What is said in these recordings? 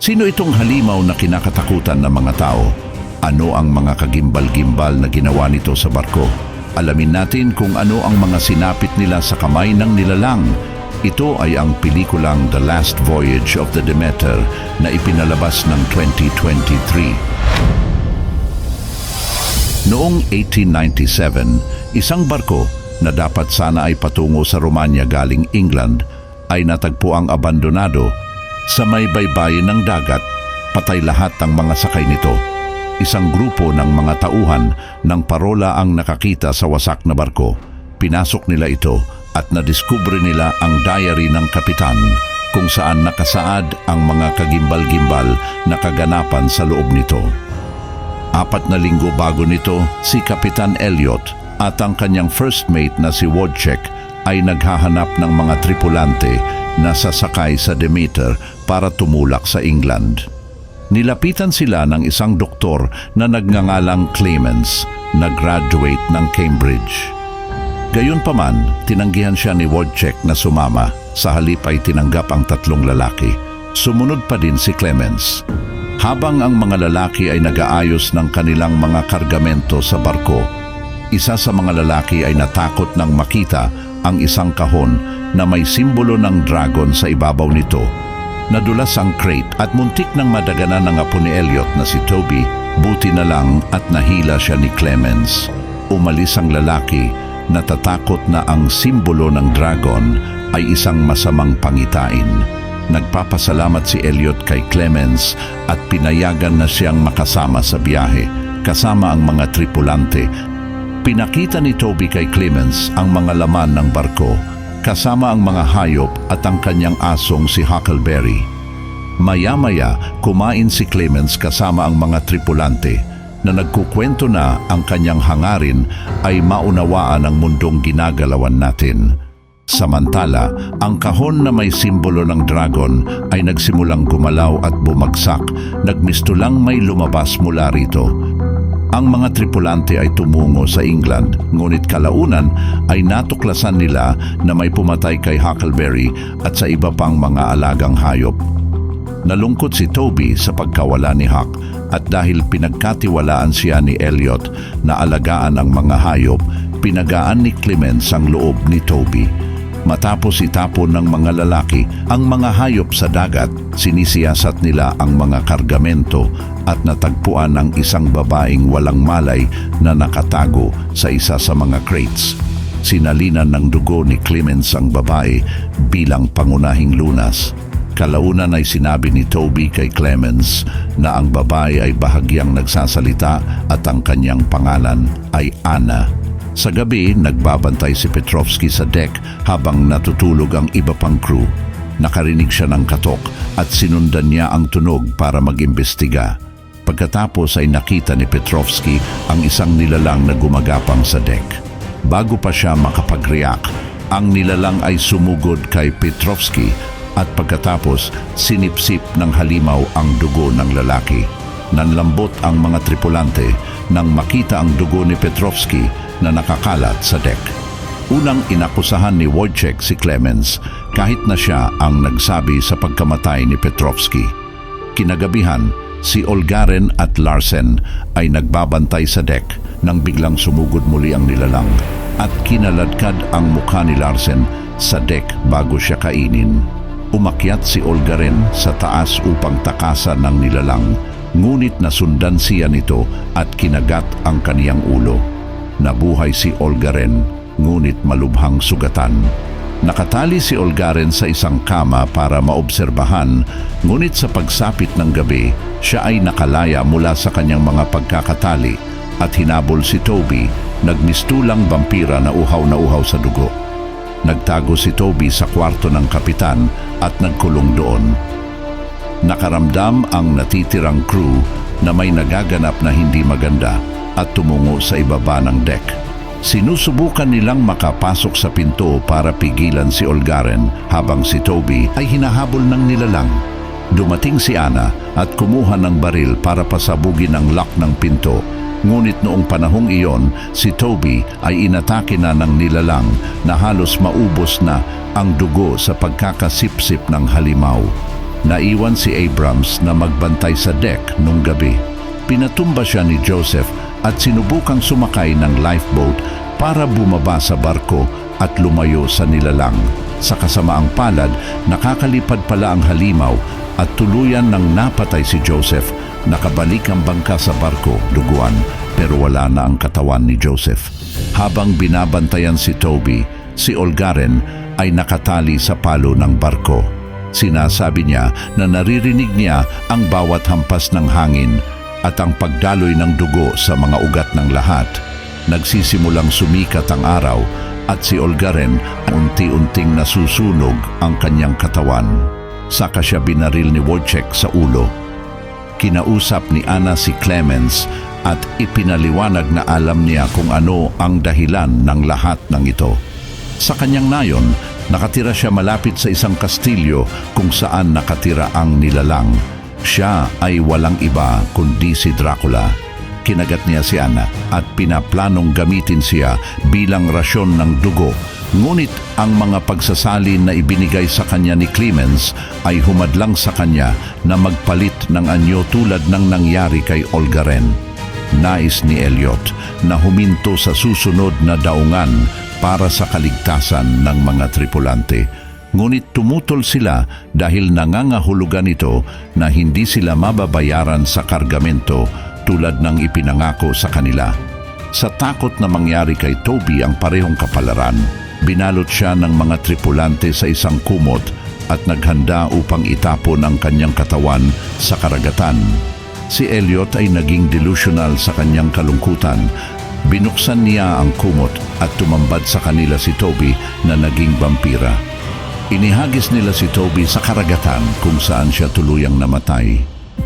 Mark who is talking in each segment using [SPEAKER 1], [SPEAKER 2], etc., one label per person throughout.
[SPEAKER 1] Sino itong halimaw na kinakatakutan ng mga tao? Ano ang mga kagimbal-gimbal na ginawa nito sa barko? Alamin natin kung ano ang mga sinapit nila sa kamay ng nilalang. Ito ay ang pelikulang The Last Voyage of the Demeter na ipinalabas ng 2023. Noong 1897, isang barko na dapat sana ay patungo sa Romania galing England ay natagpuang abandonado sa may baybayin ng dagat. Patay lahat ang mga sakay nito. Isang grupo ng mga tauhan ng parola ang nakakita sa wasak na barko. Pinasok nila ito at nadiskubre nila ang diary ng kapitan kung saan nakasaad ang mga kagimbal-gimbal na kaganapan sa loob nito. 4 na linggo bago nito, si Kapitan Elliot at ang kanyang first mate na si Wojciech ay naghahanap ng mga tripulante na sasakay sa Demeter para tumulak sa England. Nilapitan sila ng isang doktor na nagngangalang Clemens na graduate ng Cambridge. Gayunpaman, tinanggihan siya ni Wojciech na sumama. Sa halip ay tinanggap ang 3 lalaki. Sumunod pa din si Clemens. Habang ang mga lalaki ay nag-aayos ng kanilang mga kargamento sa barko, isa sa mga lalaki ay natakot nang makita ang isang kahon na may simbolo ng dragon sa ibabaw nito. Nadulas ang crate at muntik nang madaganan ng apo ni Elliot na si Toby. Buti na lang at nahila siya ni Clemens. Umalis ang lalaki, natatakot na ang simbolo ng dragon ay isang masamang pangitain. Nagpapasalamat si Elliot kay Clemens at pinayagan na siyang makasama sa biyahe kasama ang mga tripulante. Pinakita ni Toby kay Clemens ang mga laman ng barko kasama ang mga hayop at ang kanyang asong si Huckleberry. Maya-maya, kumain si Clemens kasama ang mga tripulante na nagkukwento na ang kanyang hangarin ay maunawaan ang mundong ginagalawan natin. Samantala, ang kahon na may simbolo ng dragon ay nagsimulang gumalaw at bumagsak. Nagmistulang may lumabas mula rito. Ang mga tripulante ay tumungo sa England, ngunit kalaunan ay natuklasan nila na may pumatay kay Huckleberry at sa iba pang mga alagang hayop. Nalungkot si Toby sa pagkawala ni Huck at dahil pinagkatiwalaan siya ni Elliot na alagaan ang mga hayop, pinagaan ni Clemens ang loob ni Toby. Matapos itapon ng mga lalaki ang mga hayop sa dagat, sinisiyasat nila ang mga kargamento at natagpuan ang isang babaeng walang malay na nakatago sa isa sa mga crates. Sinalinan ng dugo ni Clemens ang babae bilang pangunahing lunas. Kalaunan ay sinabi ni Toby kay Clemens na ang babae ay bahagyang nagsasalita at ang kanyang pangalan ay Anna. Sa gabi, nagbabantay si Petrovsky sa deck habang natutulog ang iba pang crew. Nakarinig siya ng katok at sinundan niya ang tunog para mag-imbestiga. Pagkatapos ay nakita ni Petrovsky ang isang nilalang na gumagapang sa deck. Bago pa siya makapag-react, ang nilalang ay sumugod kay Petrovsky at pagkatapos sinipsip ng halimaw ang dugo ng lalaki. Nanlambot ang mga tripulante nang makita ang dugo ni Petrovsky na nakakalat sa deck. Unang inakusahan ni Wojciech si Clemens kahit na siya ang nagsabi sa pagkamatay ni Petrovsky. Kinagabihan, si Olgaren at Larsen ay nagbabantay sa deck nang biglang sumugod muli ang nilalang at kinaladkad ang mukha ni Larsen sa deck bago siya kainin. Umakyat si Olgaren sa taas upang takasan ng nilalang, ngunit nasundan siya nito at kinagat ang kaniyang ulo. Nabuhay si Olgaren, ngunit malubhang sugatan. Nakatali si Olgaren sa isang kama para maobserbahan, ngunit sa pagsapit ng gabi, siya ay nakalaya mula sa kanyang mga pagkakatali at hinabol si Toby, nagmistulang vampira na uhaw sa dugo. Nagtago si Toby sa kwarto ng kapitan at nagkulong doon. Nakaramdam ang natitirang crew na may nagaganap na hindi maganda at tumungo sa ibaba ng deck. Sinusubukan nilang makapasok sa pinto para pigilan si Olgaren habang si Toby ay hinahabol ng nilalang. Dumating si Anna at kumuha ng baril para pasabugin ang lock ng pinto. Ngunit noong panahong iyon, si Toby ay inatake na ng nilalang na halos maubos na ang dugo sa pagkakasipsip ng halimaw. Naiwan si Abrams na magbantay sa deck nung gabi. Pinatumba siya ni Joseph at sinubukang sumakay ng lifeboat para bumaba sa barko at lumayo sa nilalang. Sa kasamaang palad, nakakalipad pala ang halimaw at tuluyan nang napatay si Joseph. Nakabalik ang bangka sa barko, duguan, pero wala na ang katawan ni Joseph. Habang binabantayan si Toby, si Olgaren ay nakatali sa palo ng barko. Sinasabi niya na naririnig niya ang bawat hampas ng hangin at ang pagdaloy ng dugo sa mga ugat ng lahat. Nagsisimulang sumikat ang araw at si Olgaren unti-unting nasusunog ang kanyang katawan. Saka siya binaril ni Wojciech sa ulo. Kinausap ni Anna si Clemens at ipinaliwanag na alam niya kung ano ang dahilan ng lahat ng ito. Sa kanyang nayon, nakatira siya malapit sa isang kastilyo kung saan nakatira ang nilalang. Siya ay walang iba kundi si Dracula. Kinagat niya si Anna at pinaplanong gamitin siya bilang rasyon ng dugo. Ngunit ang mga pagsasalin na ibinigay sa kanya ni Clemens ay humadlang sa kanya na magpalit ng anyo tulad ng nangyari kay Olgaren. Nais ni Elliot na huminto sa susunod na daungan para sa kaligtasan ng mga tripulante. Ngunit tumutol sila dahil nangangahulugan ito na hindi sila mababayaran sa kargamento tulad ng ipinangako sa kanila. Sa takot na mangyari kay Toby ang parehong kapalaran, binalot siya ng mga tripulante sa isang kumot at naghanda upang itapon ang kanyang katawan sa karagatan. Si Elliot ay naging delusional sa kanyang kalungkutan. Binuksan niya ang kumot at tumambad sa kanila si Toby na naging vampira. Inihagis nila si Toby sa karagatan kung saan siya tuluyang namatay.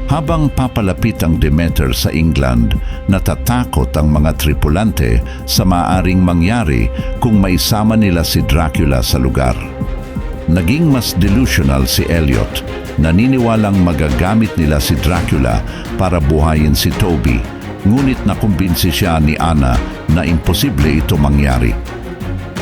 [SPEAKER 1] Habang papalapit ang Demeter sa England, natatakot ang mga tripulante sa maaring mangyari kung maisama nila si Dracula sa lugar. Naging mas delusional si Elliot. Naniniwalang magagamit nila si Dracula para buhayin si Toby, ngunit nakumbinsi siya ni Anna na imposible ito mangyari.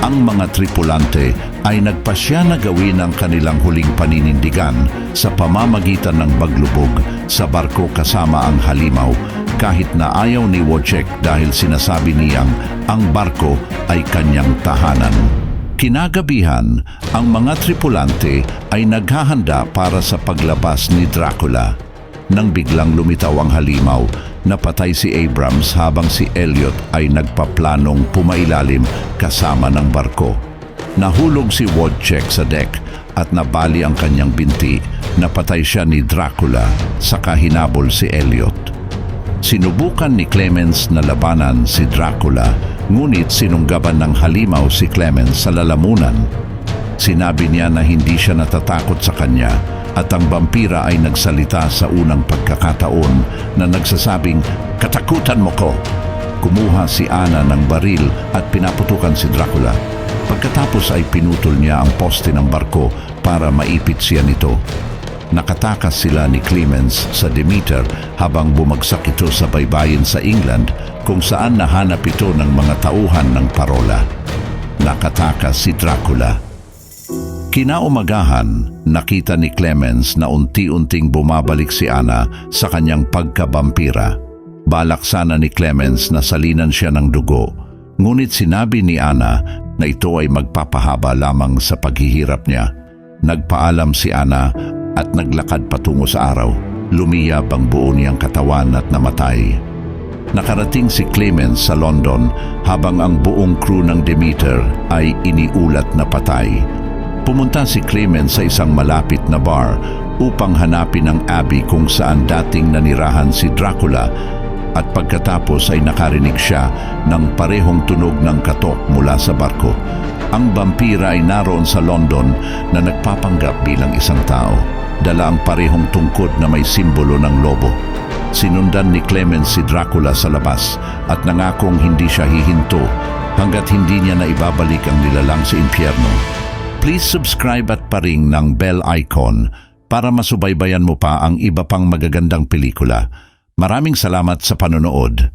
[SPEAKER 1] Ang mga tripulante ay nagpasya na gawin ang kanilang huling paninindigan sa pamamagitan ng paglubog sa barko kasama ang halimaw, kahit na ayaw ni Wojciech dahil sinasabi niyang ang barko ay kanyang tahanan. Kinagabihan, ang mga tripulante ay naghahanda para sa paglabas ni Dracula. Nang biglang lumitaw ang halimaw, napatay si Abrams habang si Elliot ay nagpaplanong pumailalim kasama ng barko. Nahulog si Wojciech sa deck at nabali ang kanyang binti. Napatay siya ni Dracula, saka hinabol si Elliot. Sinubukan ni Clemens na labanan si Dracula, ngunit sinunggaban ng halimaw si Clemens sa lalamunan. Sinabi niya na hindi siya natatakot sa kanya at ang vampira ay nagsalita sa unang pagkakataon na nagsasabing, "Katakutan mo ko!" Kumuha si Anna ng baril at pinaputukan si Dracula. Pagkatapos ay pinutol niya ang poste ng barko para maipit siya nito. Nakatakas sila ni Clemens sa Demeter habang bumagsak ito sa baybayin sa England kung saan nahanap ito ng mga tauhan ng parola. Nakatakas si Dracula. Kinaumagahan, nakita ni Clemens na unti-unting bumabalik si Anna sa kanyang pagkabampira. Balak sana ni Clemens na salinan siya ng dugo, ngunit sinabi ni Anna na ito ay magpapahaba lamang sa paghihirap niya. Nagpaalam si Anna at naglakad patungo sa araw. Lumiyab ang buo niyang katawan at namatay. Nakarating si Clemens sa London habang ang buong crew ng Demeter ay iniulat na patay. Pumunta si Clemens sa isang malapit na bar upang hanapin ang abbey kung saan dating nanirahan si Dracula, at pagkatapos ay nakarinig siya ng parehong tunog ng katok mula sa barko. Ang vampira ay naroon sa London na nagpapanggap bilang isang tao. Dala ang parehong tungkod na may simbolo ng lobo. Sinundan ni Clemens si Dracula sa labas at nangakong hindi siya hihinto hanggat hindi niya na ibabalik ang nilalang sa impyerno. Please subscribe at paring ng bell icon para masubaybayan mo pa ang iba pang magagandang pelikula. Maraming salamat sa panonood.